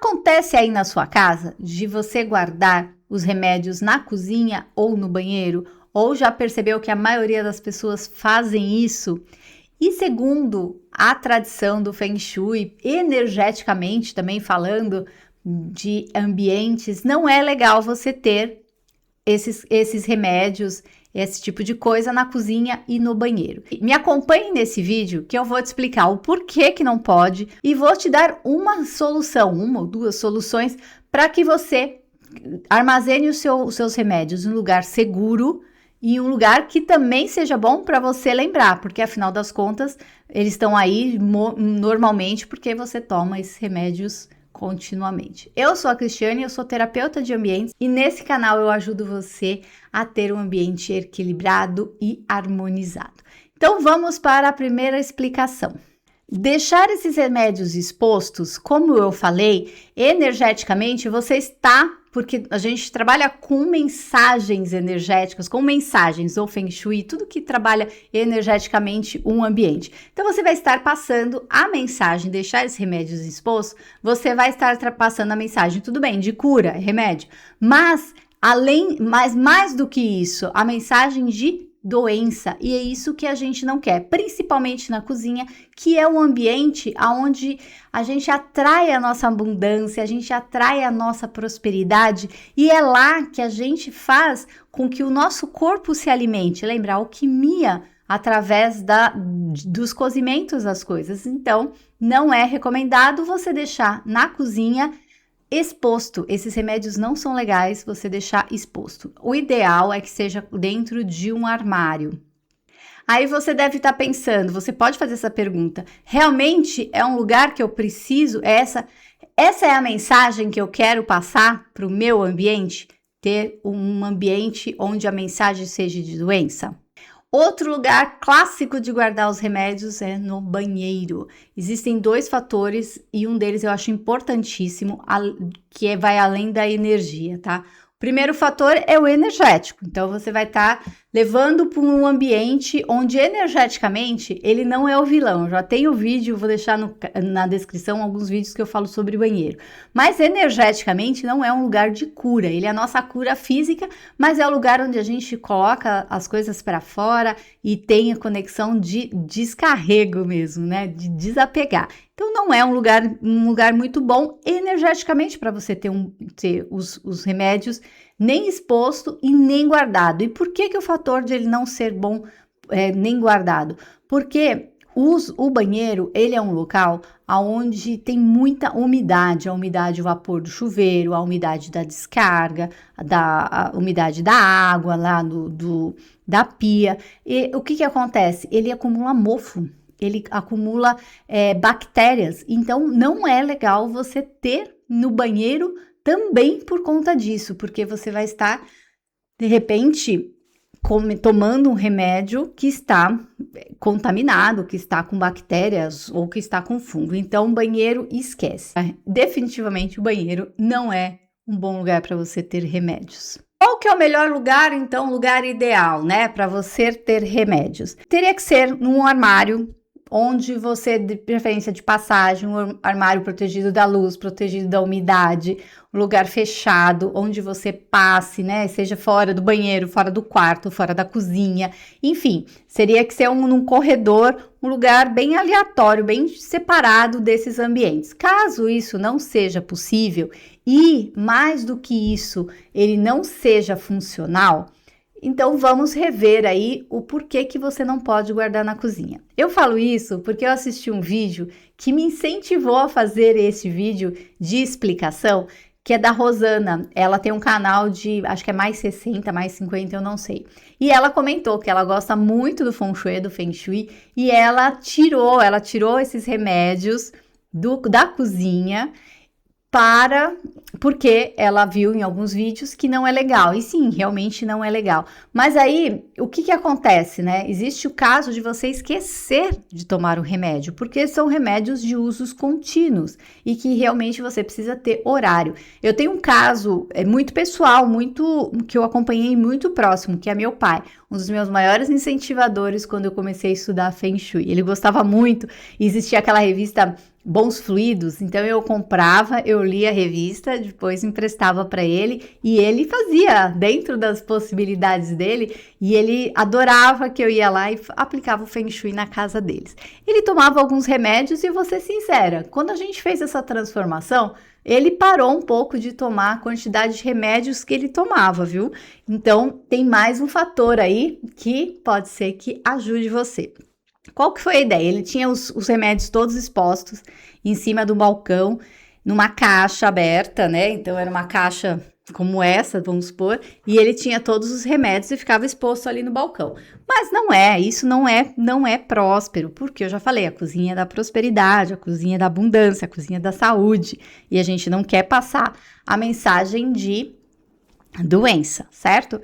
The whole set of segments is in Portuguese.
Acontece aí na sua casa de você guardar os remédios na cozinha ou no banheiro? Ou já percebeu que a maioria das pessoas fazem isso? E segundo a tradição do Feng Shui, energeticamente também falando de ambientes, não é legal você ter esses remédios, esse tipo de coisa na cozinha e no banheiro. Me acompanhe nesse vídeo que eu vou te explicar o porquê que não pode e vou te dar uma solução, uma ou duas soluções para que você armazene os seus remédios em um lugar seguro e um lugar que também seja bom para você lembrar, porque afinal das contas eles estão aí normalmente porque você toma esses remédios continuamente. Eu sou a Cristiane, eu sou terapeuta de ambientes e nesse canal eu ajudo você a ter um ambiente equilibrado e harmonizado. Então vamos para a primeira explicação. Deixar esses remédios expostos, como eu falei, energeticamente você está, porque a gente trabalha com mensagens energéticas, com mensagens ou Feng Shui, tudo que trabalha energeticamente um ambiente. Então você vai estar passando a mensagem, deixar esses remédios expostos, você vai estar passando a mensagem, tudo bem, de cura, remédio, mas mais do que isso, a mensagem de doença, e é isso que a gente não quer, principalmente na cozinha, que é um ambiente onde a gente atrai a nossa abundância, a gente atrai a nossa prosperidade, e é lá que a gente faz com que o nosso corpo se alimente, lembra, a alquimia através dos cozimentos das coisas. Então, não é recomendado você deixar na cozinha exposto. Esses remédios não são legais você deixar exposto. O ideal é que seja dentro de um armário. Aí você deve estar pensando, você pode fazer essa pergunta, realmente é um lugar que eu preciso? Essa é a mensagem que eu quero passar para o meu ambiente? Ter um ambiente onde a mensagem seja de doença? Outro lugar clássico de guardar os remédios é no banheiro. Existem dois fatores e um deles eu acho importantíssimo, que vai além da energia, tá? O primeiro fator é o energético. Então você vai estar levando para um ambiente onde energeticamente ele não é o vilão. Eu já tenho vídeo, vou deixar na descrição alguns vídeos que eu falo sobre banheiro. Mas energeticamente não é um lugar de cura. Ele é a nossa cura física, mas é o lugar onde a gente coloca as coisas para fora e tem a conexão de descarrego mesmo, né? De desapegar. Então não é um lugar muito bom energeticamente para você ter os remédios nem exposto e nem guardado. E por que o fator de ele não ser bom nem guardado? Porque o banheiro, ele é um local onde tem muita umidade, a umidade do vapor do chuveiro, a umidade da descarga, a umidade da água lá da pia. E o que acontece? Ele acumula mofo. Ele acumula bactérias, então não é legal você ter no banheiro também por conta disso, porque você vai estar, de repente, tomando um remédio que está contaminado, que está com bactérias ou que está com fungo. Então, banheiro, esquece. Definitivamente, o banheiro não é um bom lugar para você ter remédios. Qual que é o melhor lugar, então, lugar ideal, né, para você ter remédios? Teria que ser num armário, onde você, de preferência de passagem, um armário protegido da luz, protegido da umidade, um lugar fechado, onde você passe, né, seja fora do banheiro, fora do quarto, fora da cozinha, enfim, seria que ser num corredor, um lugar bem aleatório, bem separado desses ambientes. Caso isso não seja possível e, mais do que isso, ele não seja funcional, então, vamos rever aí o porquê que você não pode guardar na cozinha. Eu falo isso porque eu assisti um vídeo que me incentivou a fazer esse vídeo de explicação, que é da Rosana. Ela tem um canal de, acho que é mais 60, mais 50, eu não sei. E ela comentou que ela gosta muito do Feng Shui, e ela tirou esses remédios da cozinha, porque ela viu em alguns vídeos que não é legal, e sim, realmente não é legal. Mas aí, o que acontece, né? Existe o caso de você esquecer de tomar o remédio, porque são remédios de usos contínuos, e que realmente você precisa ter horário. Eu tenho um caso muito pessoal, que eu acompanhei muito próximo, que é meu pai, um dos meus maiores incentivadores quando eu comecei a estudar Feng Shui. Ele gostava muito, existia aquela revista bons fluidos, então eu comprava, eu lia a revista, depois emprestava para ele e ele fazia dentro das possibilidades dele e ele adorava que eu ia lá e aplicava o Feng Shui na casa deles. Ele tomava alguns remédios e vou ser sincera, quando a gente fez essa transformação, ele parou um pouco de tomar a quantidade de remédios que ele tomava, viu? Então tem mais um fator aí que pode ser que ajude você. Qual que foi a ideia? Ele tinha os remédios todos expostos em cima do balcão, numa caixa aberta, né? Então era uma caixa como essa, vamos supor, e ele tinha todos os remédios e ficava exposto ali no balcão. Mas isso não é próspero, porque eu já falei, a cozinha é da prosperidade, a cozinha é da abundância, a cozinha é da saúde, e a gente não quer passar a mensagem de doença, certo?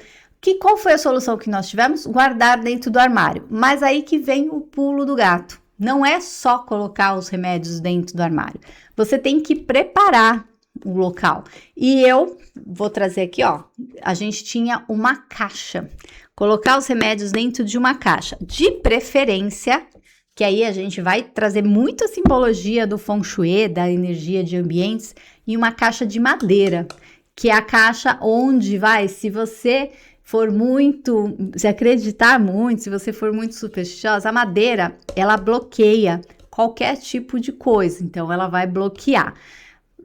Qual foi a solução que nós tivemos? Guardar dentro do armário. Mas aí que vem o pulo do gato. Não é só colocar os remédios dentro do armário. Você tem que preparar o local. E eu vou trazer aqui, ó. A gente tinha uma caixa. Colocar os remédios dentro de uma caixa. De preferência, que aí a gente vai trazer muita simbologia do Feng Shui, da energia de ambientes, em uma caixa de madeira. Que é a caixa onde se você se acreditar muito, se você for muito supersticiosa, a madeira, ela bloqueia qualquer tipo de coisa, então ela vai bloquear.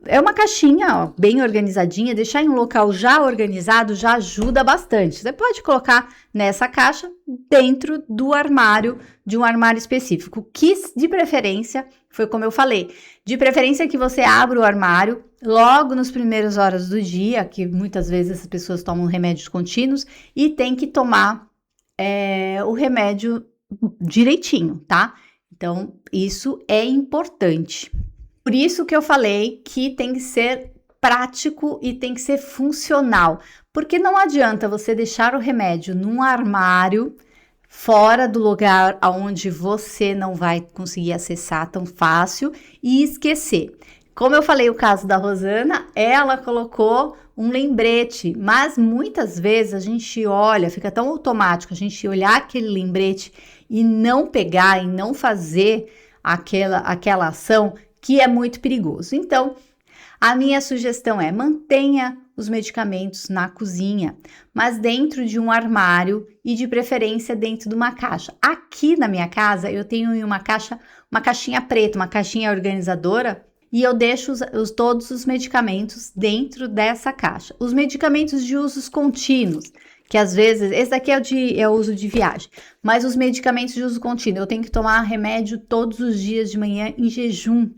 É uma caixinha, ó, bem organizadinha, deixar em um local já organizado já ajuda bastante. Você pode colocar nessa caixa dentro do armário, de um armário específico, que de preferência, foi como eu falei, de preferência que você abra o armário logo nas primeiras horas do dia, que muitas vezes as pessoas tomam remédios contínuos e tem que tomar o remédio direitinho, tá? Então, isso é importante. Por isso que eu falei que tem que ser prático e tem que ser funcional, porque não adianta você deixar o remédio num armário fora do lugar aonde você não vai conseguir acessar tão fácil e esquecer. Como eu falei o caso da Rosana, ela colocou um lembrete, mas muitas vezes a gente olha, fica tão automático a gente olhar aquele lembrete e não pegar e não fazer aquela ação que é muito perigoso. Então, a minha sugestão é mantenha os medicamentos na cozinha, mas dentro de um armário e de preferência dentro de uma caixa. Aqui na minha casa eu tenho uma caixinha preta, uma caixinha organizadora, e eu deixo todos os medicamentos dentro dessa caixa. Os medicamentos de usos contínuos, que às vezes, esse daqui é o uso de viagem, mas os medicamentos de uso contínuo, eu tenho que tomar remédio todos os dias de manhã em jejum. O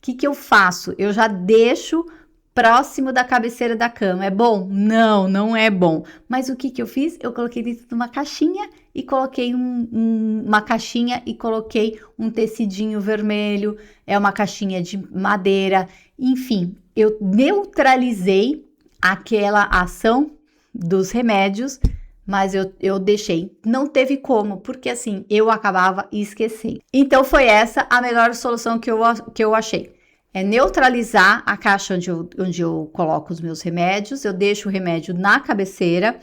que eu faço? Eu já deixo próximo da cabeceira da cama. É bom? Não, não é bom. Mas o que eu fiz? Eu coloquei dentro de uma caixinha e coloquei uma caixinha e coloquei um tecidinho vermelho, é uma caixinha de madeira, enfim, eu neutralizei aquela ação dos remédios, mas eu deixei. Não teve como, porque assim, eu acabava esquecendo. Então foi essa a melhor solução que eu achei. É neutralizar a caixa onde eu coloco os meus remédios, eu deixo o remédio na cabeceira.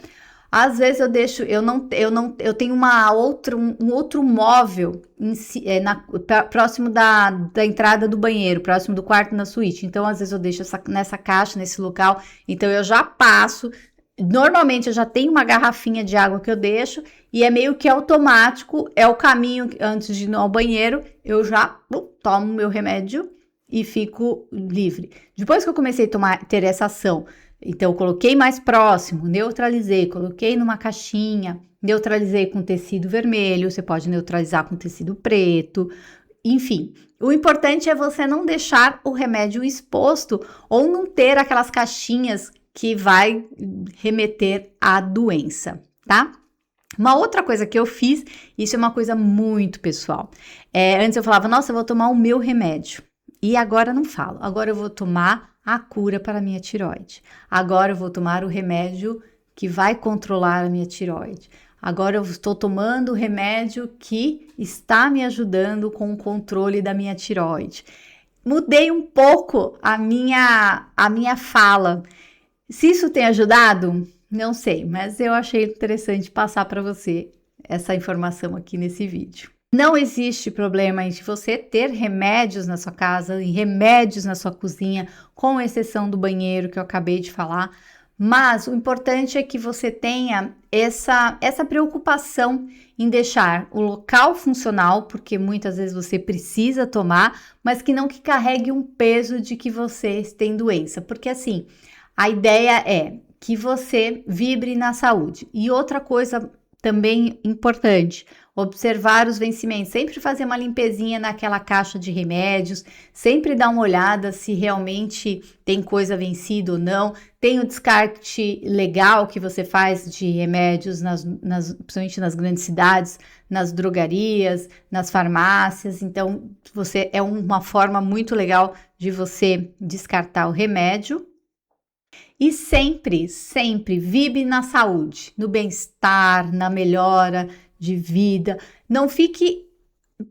Às vezes eu tenho um outro móvel próximo da entrada do banheiro, próximo do quarto na suíte. Então, às vezes eu deixo nessa caixa, nesse local. Então, eu já passo. Normalmente, eu já tenho uma garrafinha de água que eu deixo e é meio que automático. É o caminho antes de ir ao banheiro. Eu já tomo meu remédio e fico livre. Depois que eu comecei a ter essa ação, então eu coloquei mais próximo, neutralizei, coloquei numa caixinha, neutralizei com tecido vermelho, você pode neutralizar com tecido preto, enfim. O importante é você não deixar o remédio exposto ou não ter aquelas caixinhas que vai remeter à doença, tá? Uma outra coisa que eu fiz, isso é uma coisa muito pessoal. Antes eu falava, nossa, eu vou tomar o meu remédio. E agora não falo, agora eu vou tomar a cura para a minha tireoide. Agora eu vou tomar o remédio que vai controlar a minha tireoide. Agora eu estou tomando o remédio que está me ajudando com o controle da minha tireoide. Mudei um pouco a minha fala. Se isso tem ajudado, não sei, mas eu achei interessante passar para você essa informação aqui nesse vídeo. Não existe problema em você ter remédios na sua casa e remédios na sua cozinha, com exceção do banheiro que eu acabei de falar. Mas o importante é que você tenha essa preocupação em deixar o local funcional, porque muitas vezes você precisa tomar, mas que não que carregue um peso de que você tem doença. Porque assim, a ideia é que você vibre na saúde. E outra coisa também importante, observar os vencimentos, sempre fazer uma limpezinha naquela caixa de remédios, sempre dar uma olhada se realmente tem coisa vencida ou não. Tem o descarte legal que você faz de remédios, principalmente nas grandes cidades, nas drogarias, nas farmácias. Então, é uma forma muito legal de você descartar o remédio. E sempre, sempre vibre na saúde, no bem-estar, na melhora de vida. Não fique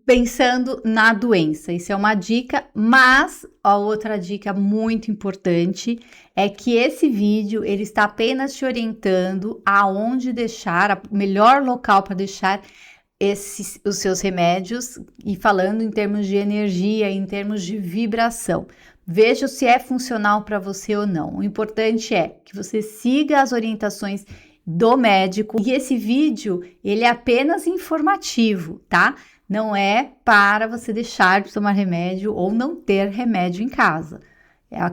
pensando na doença. Isso é uma dica, mas a outra dica muito importante é que esse vídeo ele está apenas te orientando aonde deixar, o melhor local para deixar os seus remédios e falando em termos de energia, em termos de vibração. Veja se é funcional para você ou não. O importante é que você siga as orientações do médico e esse vídeo ele é apenas informativo, tá? Não é para você deixar de tomar remédio ou não ter remédio em casa.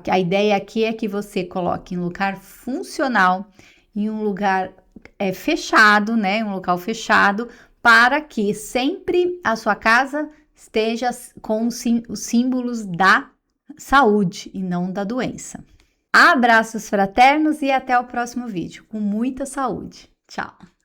A ideia aqui é que você coloque em lugar funcional, em um lugar fechado, né? Um local fechado, para que sempre a sua casa esteja com os símbolos da saúde e não da doença. Abraços fraternos e até o próximo vídeo. Com muita saúde. Tchau!